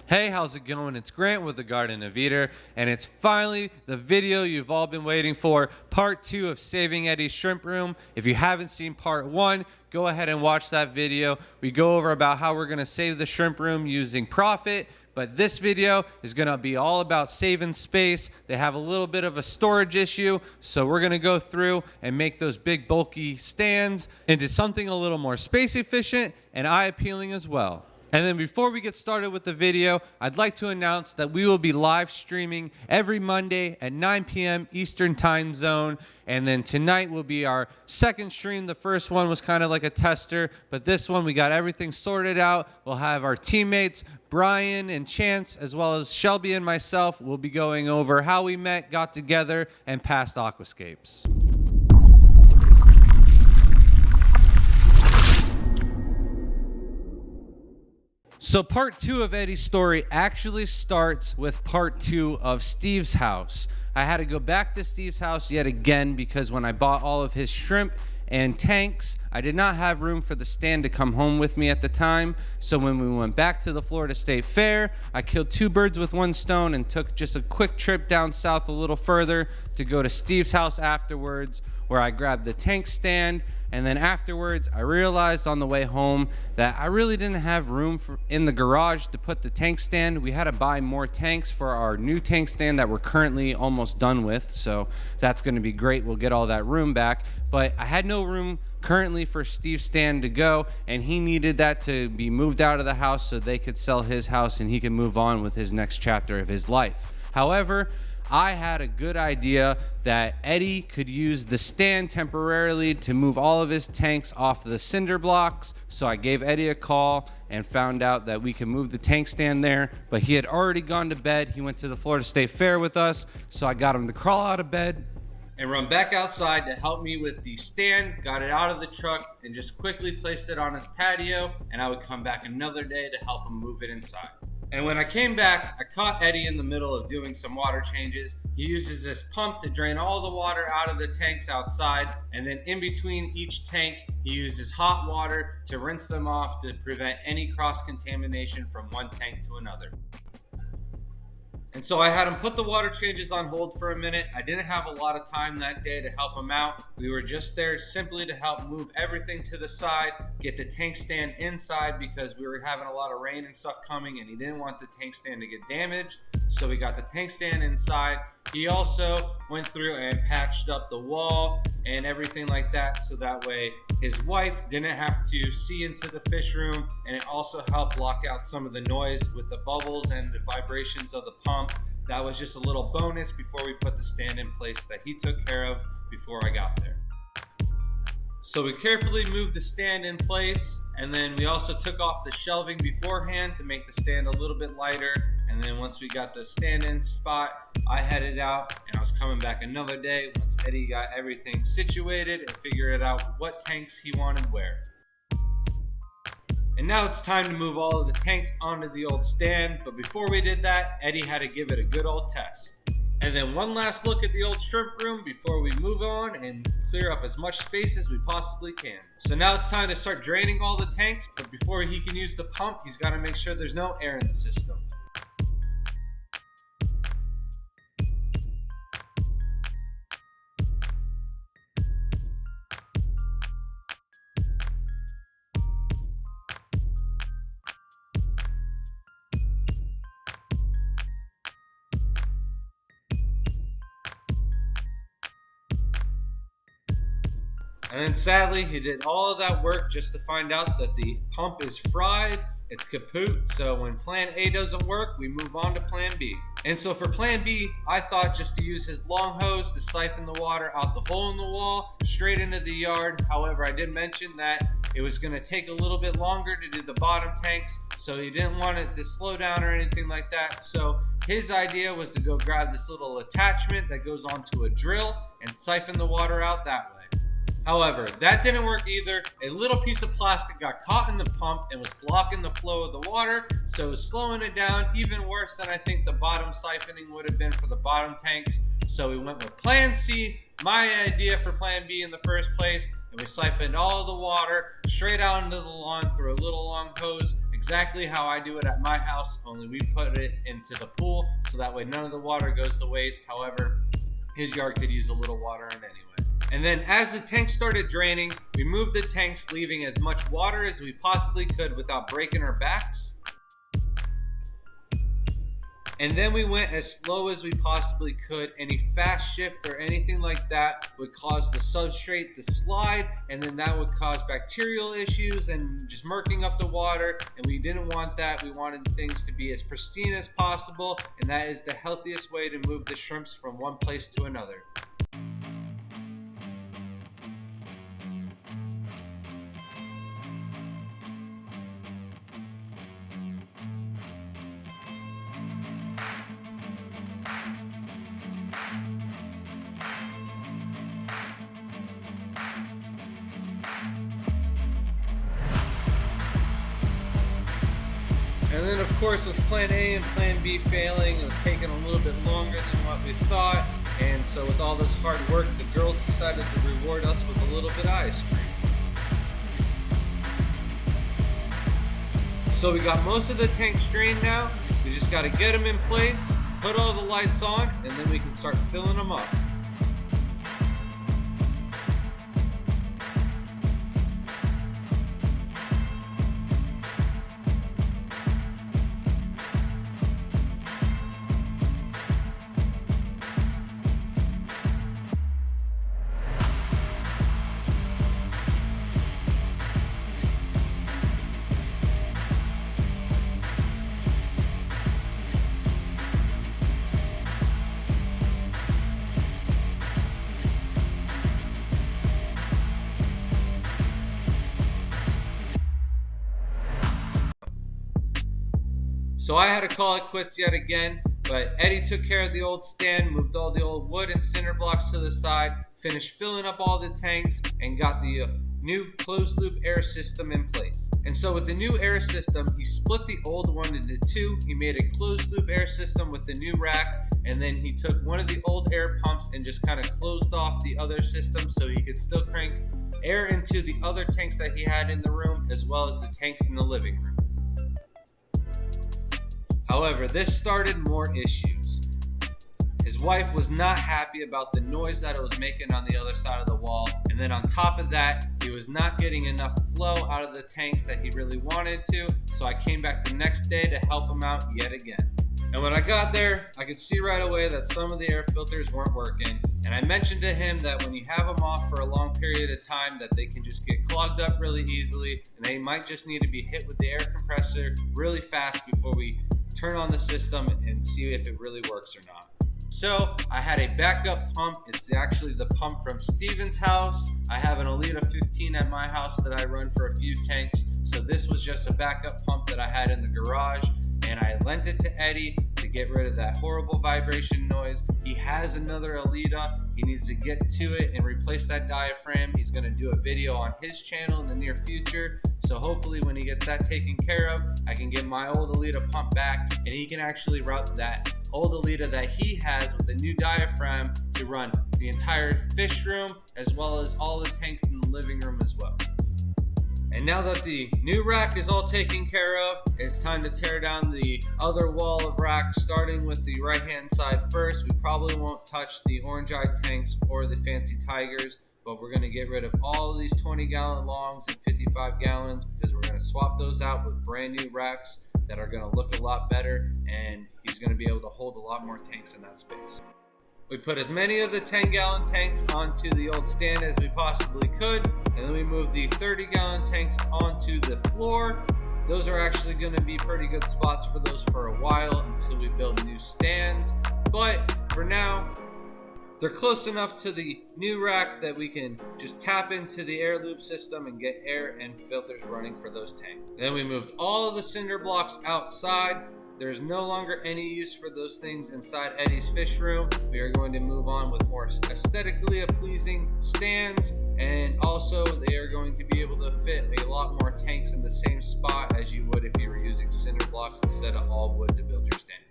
Hey, how's it going? It's Grant with the Garden of Eater, and it's finally the video you've all been waiting for, part 2 of Saving Eddie's Shrimp Room. If you haven't seen part 1, go ahead and watch that video. We go over about how we're going to save the shrimp room using profit, but this video is going to be all about saving space. They have a little bit of a storage issue, so we're going to go through and make those big bulky stands into something a little more space efficient and eye appealing as well. And then before we get started with the video, I'd like to announce that we will be live streaming every Monday at 9 p.m. Eastern Time Zone. And then tonight will be our second stream. The first one was kind of like a tester, but this one we got everything sorted out. We'll have our teammates, Brian and Chance, as well as Shelby and myself. We'll be going over how we met, got together, and past aquascapes. So part 2 of Eddie's story actually starts with part 2 of Steve's house. I had to go back to Steve's house yet again because when I bought all of his shrimp and tanks, I did not have room for the stand to come home with me at the time. So when we went back to the Florida State Fair, I killed 2 birds with 1 stone and took just a quick trip down south a little further to go to Steve's house afterwards, where I grabbed the tank stand. And then afterwards, I realized on the way home that I really didn't have room in the garage to put the tank stand. We had to buy more tanks for our new tank stand that we're currently almost done with. So that's going to be great. We'll get all that room back. But I had no room currently for Steve's stand to go, and he needed that to be moved out of the house so they could sell his house and he could move on with his next chapter of his life. However, I had a good idea that Eddie could use the stand temporarily to move all of his tanks off the cinder blocks. So I gave Eddie a call and found out that we can move the tank stand there, but he had already gone to bed. He went to the Florida State Fair with us, so I got him to crawl out of bed and run back outside to help me with the stand, got it out of the truck, and just quickly placed it on his patio, and I would come back another day to help him move it inside. And when I came back, I caught Eddie in the middle of doing some water changes. He uses this pump to drain all the water out of the tanks outside, and then in between each tank, he uses hot water to rinse them off to prevent any cross-contamination from one tank to another. And so I had him put the water changes on hold for a minute. I didn't have a lot of time that day to help him out. We were just there simply to help move everything to the side, get the tank stand inside because we were having a lot of rain and stuff coming and he didn't want the tank stand to get damaged. So we got the tank stand inside. He also went through and patched up the wall and everything like that, so that way his wife didn't have to see into the fish room, and it also helped block out some of the noise with the bubbles and the vibrations of the pump. That was just a little bonus before we put the stand in place that he took care of before I got there. So we carefully moved the stand in place, and then we also took off the shelving beforehand to make the stand a little bit lighter. And then once we got the stand in spot, I headed out and I was coming back another day once Eddie got everything situated and figured out what tanks he wanted where. And now it's time to move all of the tanks onto the old stand, but before we did that, Eddie had to give it a good old test. And then one last look at the old shrimp room before we move on and clear up as much space as we possibly can. So now it's time to start draining all the tanks, but before he can use the pump, he's got to make sure there's no air in the system. And then sadly, he did all of that work just to find out that the pump is fried, it's kaput. So when plan A doesn't work, we move on to plan B. And so for plan B, I thought just to use his long hose to siphon the water out the hole in the wall, straight into the yard. However, I did mention that it was gonna take a little bit longer to do the bottom tanks, so he didn't want it to slow down or anything like that. So his idea was to go grab this little attachment that goes onto a drill and siphon the water out that way. However, that didn't work either. A little piece of plastic got caught in the pump and was blocking the flow of the water, so it was slowing it down even worse than I think the bottom siphoning would have been for the bottom tanks. So we went with plan C, my idea for plan B in the first place, and we siphoned all the water straight out into the lawn through a little long hose, exactly how I do it at my house, only we put it into the pool so that way none of the water goes to waste. However, his yard could use a little water in anyway. And then as the tank started draining, we moved the tanks, leaving as much water as we possibly could without breaking our backs. And then we went as slow as we possibly could. Any fast shift or anything like that would cause the substrate to slide, and then that would cause bacterial issues and just murking up the water, and we didn't want that. We wanted things to be as pristine as possible, and that is the healthiest way to move the shrimps from one place to another. And then of course with plan A and plan B failing, it was taking a little bit longer than what we thought. And so with all this hard work, the girls decided to reward us with a little bit of ice cream. So we got most of the tanks drained now. We just got to get them in place, put all the lights on, and then we can start filling them up. So I had to call it quits yet again, but Eddie took care of the old stand, moved all the old wood and cinder blocks to the side, finished filling up all the tanks, and got the new closed loop air system in place. And so with the new air system, he split the old one into two. He made a closed loop air system with the new rack, and then he took one of the old air pumps and just kind of closed off the other system so he could still crank air into the other tanks that he had in the room, as well as the tanks in the living room. However, this started more issues. His wife was not happy about the noise that it was making on the other side of the wall, and then on top of that, he was not getting enough flow out of the tanks that he really wanted to, so I came back the next day to help him out yet again. And when I got there, I could see right away that some of the air filters weren't working, and I mentioned to him that when you have them off for a long period of time, that they can just get clogged up really easily, and they might just need to be hit with the air compressor really fast before we turn on the system and see if it really works or not. So I had a backup pump. It's actually the pump from Steven's house. I have an Alita 15 at my house that I run for a few tanks. So this was just a backup pump that I had in the garage, and I lent it to Eddie to get rid of that horrible vibration noise. He has another Alita. He needs to get to it and replace that diaphragm. He's gonna do a video on his channel in the near future. So hopefully when he gets that taken care of, I can get my old Alita pump back, and he can actually route that old Alita that he has with the new diaphragm to run the entire fish room, as well as all the tanks in the living room as well. And now that the new rack is all taken care of, it's time to tear down the other wall of racks, starting with the right hand side first. We probably won't touch the orange-eyed tanks or the fancy tigers, but we're going to get rid of all of these 20-gallon longs and 55 gallons because we're going to swap those out with brand new racks that are going to look a lot better, and he's going to be able to hold a lot more tanks in that space. We put as many of the 10-gallon tanks onto the old stand as we possibly could, and then we moved the 30-gallon tanks onto the floor. Those are actually going to be pretty good spots for those for a while until we build new stands, but for now, they're close enough to the new rack that we can just tap into the air loop system and get air and filters running for those tanks. Then we moved all of the cinder blocks outside. There's no longer any use for those things inside Eddie's fish room. We are going to move on with more aesthetically pleasing stands, and also they are going to be able to fit a lot more tanks in the same spot as you would if you were using cinder blocks instead of all wood to build your stands.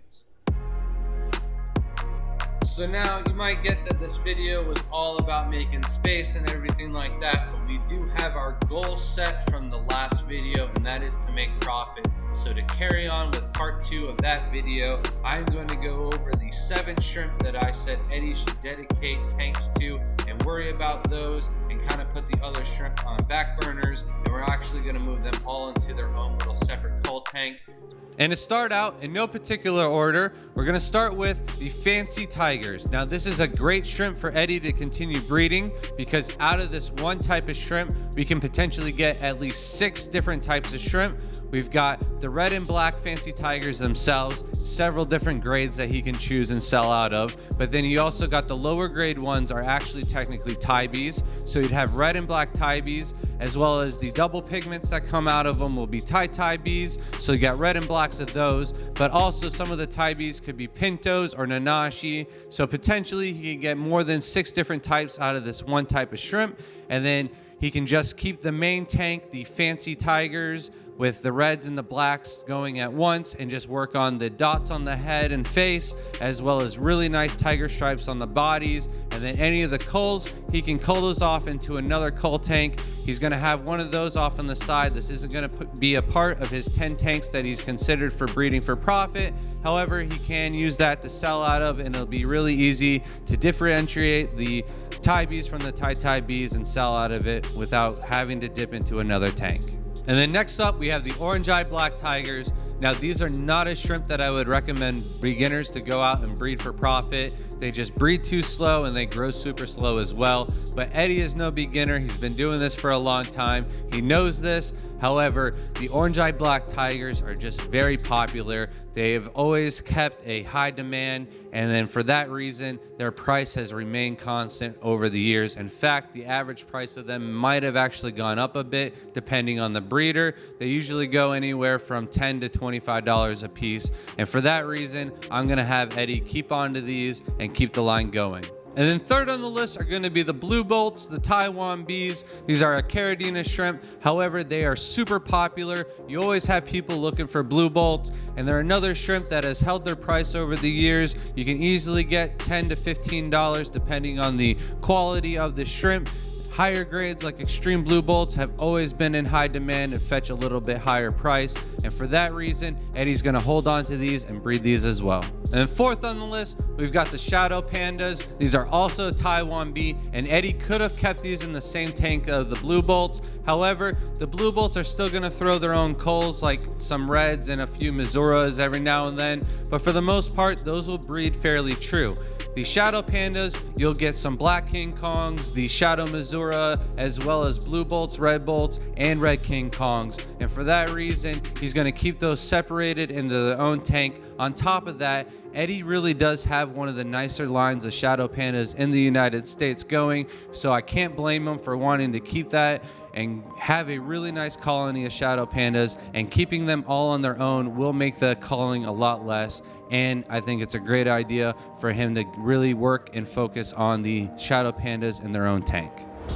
So now you might get that this video was all about making space and everything like that, but we do have our goal set from the last video, and that is to make profit. So to carry on with part 2 of that video, I'm going to go over the 7 shrimp that I said Eddie should dedicate tanks to and worry about those, and kind of put the other shrimp on back burners, and we're actually going to move them all into their own little separate cull tank. And to start out, in no particular order, we're going to start with the fancy tigers. Now, this is a great shrimp for Eddie to continue breeding, because out of this one type of shrimp, we can potentially get at least 6 different types of shrimp. We've got the red and black fancy tigers themselves, several different grades that he can choose and sell out of. But then you also got the lower grade ones are actually technically Tibes. So you'd have red and black Tibes, as well as the double pigments that come out of them will be Tibes. So you got red and blacks of those, but also some of the Tibes could be Pintos or Nanashi. So potentially he can get more than 6 different types out of this one type of shrimp. And then he can just keep the main tank, the fancy tigers, with the reds and the blacks going at once, and just work on the dots on the head and face, as well as really nice tiger stripes on the bodies. And then any of the culls, he can cull those off into another cull tank. He's going to have one of those off on the side. This isn't going to be a part of his 10 tanks that he's considered for breeding for profit. However, he can use that to sell out of, and it'll be really easy to differentiate the Tibes from the Tibes and sell out of it without having to dip into another tank. And then next up, we have the orange-eyed black tigers. Now, these are not a shrimp that I would recommend beginners to go out and breed for profit. They just breed too slow, and they grow super slow as well. But Eddie is no beginner. He's been doing this for a long time. He knows this. However, the orange-eyed black tigers are just very popular. They've always kept a high demand, and then for that reason, their price has remained constant over the years. In fact, the average price of them might have actually gone up a bit depending on the breeder. They usually go anywhere from $10 to $25 a piece, and for that reason, I'm going to have Eddie keep on to these and keep the line going. And then third on the list are going to be the blue bolts, the Taiwan bees. These are a Caridina shrimp. However, they are super popular. You always have people looking for blue bolts, and they're another shrimp that has held their price over the years. You can easily get $10 to $15 depending on the quality of the shrimp. Higher grades like extreme blue bolts have always been in high demand and fetch a little bit higher price. And for that reason, Eddie's going to hold on to these and breed these as well. And then fourth on the list, we've got the shadow pandas. These are also Taiwan bee, and Eddie could have kept these in the same tank of the blue bolts. However, the blue bolts are still going to throw their own culls, like some reds and a few Mizuras every now and then. But for the most part, those will breed fairly true. The shadow pandas, you'll get some black King Kongs, the shadow Missoura, as well as blue bolts, red bolts, and red King Kongs. And for that reason, he's going to keep those separated into their own tank. On top of that, Eddie really does have one of the nicer lines of shadow pandas in the United States going, so I can't blame him for wanting to keep that and have a really nice colony of shadow pandas, and keeping them all on their own will make the culling a lot less. And I think it's a great idea for him to really work and focus on the shadow pandas in their own tank.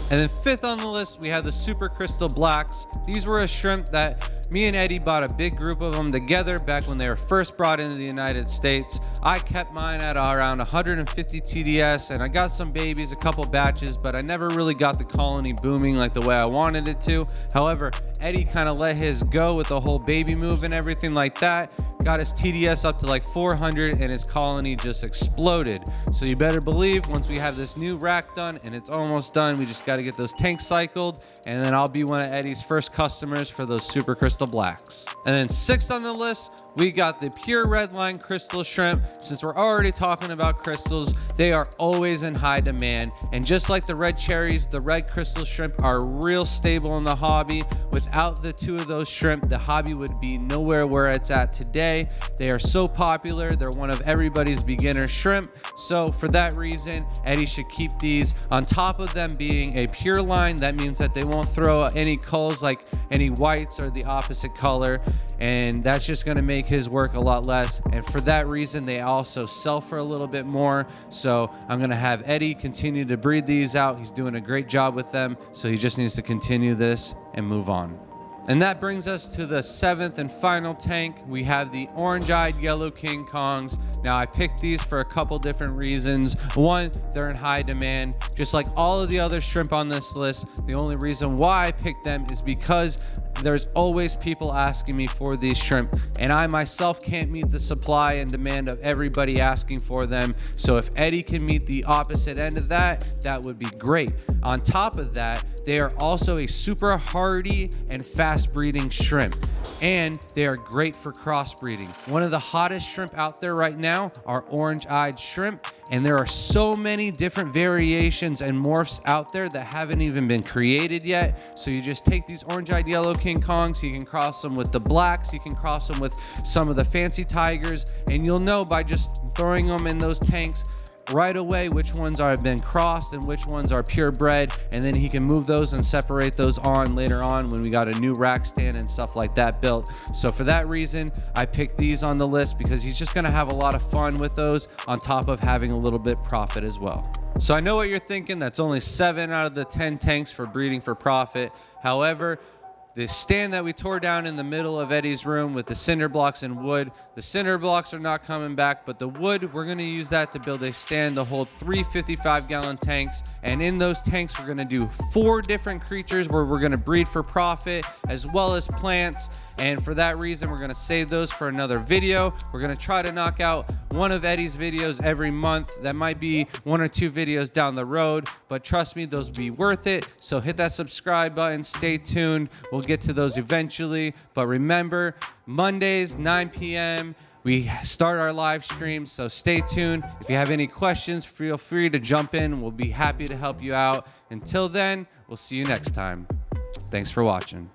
And then fifth on the list, we have the super crystal blacks. These were a shrimp that me and Eddie bought a big group of them together back when they were first brought into the United States. I kept mine at around 150 TDS, and I got some babies, a couple batches, but I never really got the colony booming like the way I wanted it to. However, Eddie kind of let his go with the whole baby move and everything like that. Got his TDS up to like 400, and his colony just exploded. So you better believe once we have this new rack done, and it's almost done, we just got to get those tanks cycled, and then I'll be one of Eddie's first customers for those super crystal blacks. And then sixth on the list, we got the pure red line crystal shrimp. Since we're already talking about crystals, they are always in high demand. And just like the red cherries, the red crystal shrimp are real stable in the hobby. Without the two of those shrimp, the hobby would be nowhere where it's at today. They are so popular. They're one of everybody's beginner shrimp. So for that reason, Eddie should keep these. On top of them being a pure line, that means that they won't throw any culls like any whites or the opposite color. And that's just going to make his work a lot less. And for that reason, they also sell for a little bit more. So I'm going to have Eddie continue to breed these out. He's doing a great job with them. So he just needs to continue this and move on. And that brings us to the seventh and final tank. We have the orange-eyed yellow King Kongs. Now, I picked these for a couple different reasons. One, they're in high demand, just like all of the other shrimp on this list. The only reason why I picked them is because there's always people asking me for these shrimp, and I myself can't meet the supply and demand of everybody asking for them. So if Eddie can meet the opposite end of that, that would be great. On top of that, they are also a super hardy and fast breeding shrimp, and they are great for crossbreeding. One of the hottest shrimp out there right now are orange-eyed shrimp, and there are so many different variations and morphs out there that haven't even been created yet. So you just take these orange-eyed yellow King Kongs, you can cross them with the blacks, you can cross them with some of the fancy tigers, and you'll know by just throwing them in those tanks right away which ones have been crossed and which ones are purebred, and then he can move those and separate those on later on when we got a new rack stand and stuff like that built. So for that reason, I picked these on the list because he's just gonna have a lot of fun with those on top of having a little bit profit as well. So I know what you're thinking, that's only 7 out of the 10 tanks for breeding for profit. However, the stand that we tore down in the middle of Eddie's room with the cinder blocks and wood, the cinder blocks are not coming back, but the wood, we're gonna use that to build a stand to hold 3 55-gallon tanks. And in those tanks, we're gonna do 4 different creatures where we're gonna breed for profit, as well as plants. And for that reason, we're gonna save those for another video. We're gonna try to knock out one of Eddie's videos every month. That might be 1 or 2 videos down the road, but trust me, those will be worth it. So hit that subscribe button, stay tuned. We'll get to those eventually. But remember, Mondays, 9 p.m., we start our live stream, so stay tuned. If you have any questions, feel free to jump in. We'll be happy to help you out. Until then, we'll see you next time. Thanks for watching.